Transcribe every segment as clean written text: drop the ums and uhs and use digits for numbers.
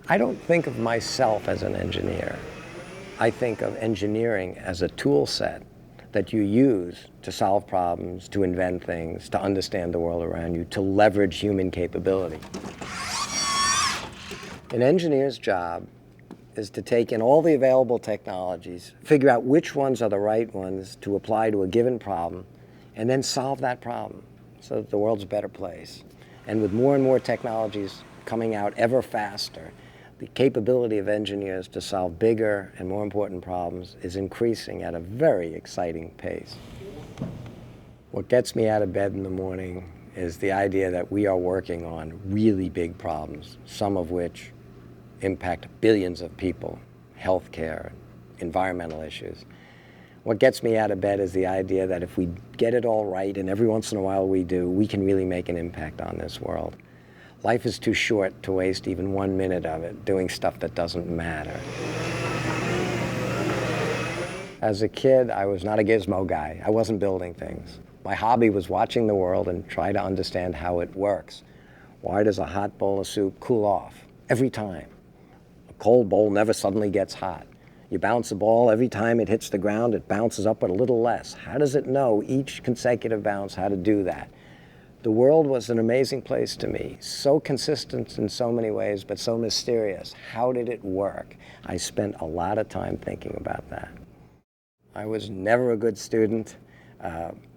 I don't think of myself as an engineer. I think of engineering as a tool set that you use to solve problems, to invent things, to understand the world around you, to leverage human capability. An engineer's job is to take in all the available technologies, figure out which ones are the right ones to apply to a given problem, and then solve that problem so that the world's a better place. And with more and more technologies coming out ever faster, the capability of engineers to solve bigger and more important problems is increasing at a very exciting pace. What gets me out of bed in the morning is the idea that we are working on really big problems, some of which impact billions of people, healthcare, environmental issues. What gets me out of bed is the idea that if we get it all right, and every once in a while we do, we can really make an impact on this world. Life is too short to waste even 1 minute of it doing stuff that doesn't matter. As a kid, I was not a gizmo guy. I wasn't building things. My hobby was watching the world and try to understand how it works. Why does a hot bowl of soup cool off every time? A cold bowl never suddenly gets hot. You bounce a ball, every time it hits the ground, it bounces up but a little less. How does it know each consecutive bounce how to do that? The world was an amazing place to me, so consistent in so many ways, but so mysterious. How did it work? I spent a lot of time thinking about that. I was never a good student.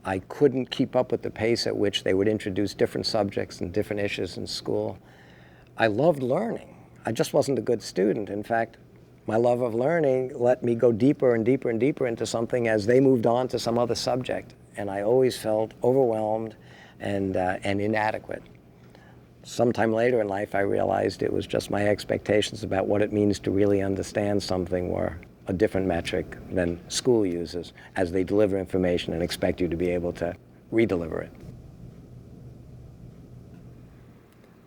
I couldn't keep up with the pace at which they would introduce different subjects and different issues in school. I loved learning. I just wasn't a good student. In fact, my love of learning let me go deeper and deeper and deeper into something as they moved on to some other subject. And I always felt overwhelmed and inadequate. Sometime later in life, I realized it was just my expectations about what it means to really understand something were a different metric than school uses as they deliver information and expect you to be able to redeliver it.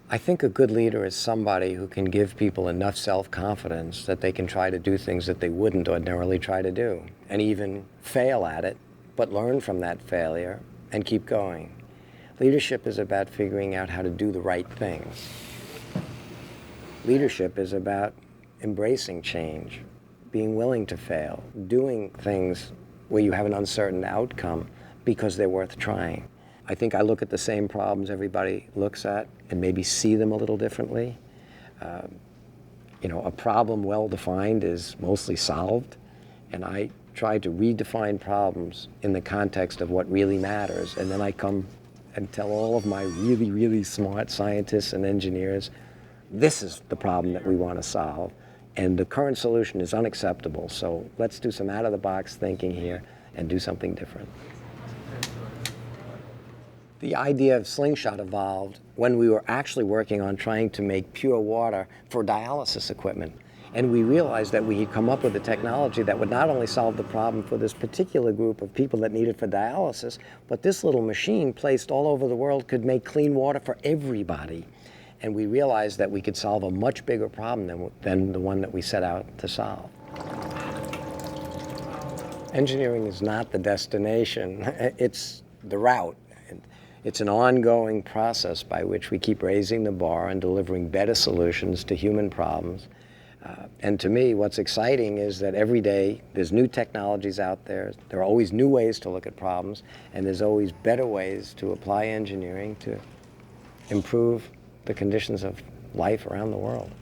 I think a good leader is somebody who can give people enough self-confidence that they can try to do things that they wouldn't ordinarily try to do, and even fail at it, but learn from that failure and keep going. Leadership is about figuring out how to do the right things. Leadership is about embracing change, being willing to fail, doing things where you have an uncertain outcome because they're worth trying. I think I look at the same problems everybody looks at and maybe see them a little differently. A problem well-defined is mostly solved, and I try to redefine problems in the context of what really matters, and then I come and tell all of my really, really smart scientists and engineers, this is the problem that we want to solve, and the current solution is unacceptable, so let's do some out-of-the-box thinking here and do something different. The idea of Slingshot evolved when we were actually working on trying to make pure water for dialysis equipment. And we realized that we had come up with a technology that would not only solve the problem for this particular group of people that need it for dialysis, but this little machine placed all over the world could make clean water for everybody. And we realized that we could solve a much bigger problem than the one that we set out to solve. Engineering is not the destination, it's the route. It's an ongoing process by which we keep raising the bar and delivering better solutions to human problems. And to me, what's exciting is that every day there's new technologies out there. There are always new ways to look at problems, and there's always better ways to apply engineering to improve the conditions of life around the world.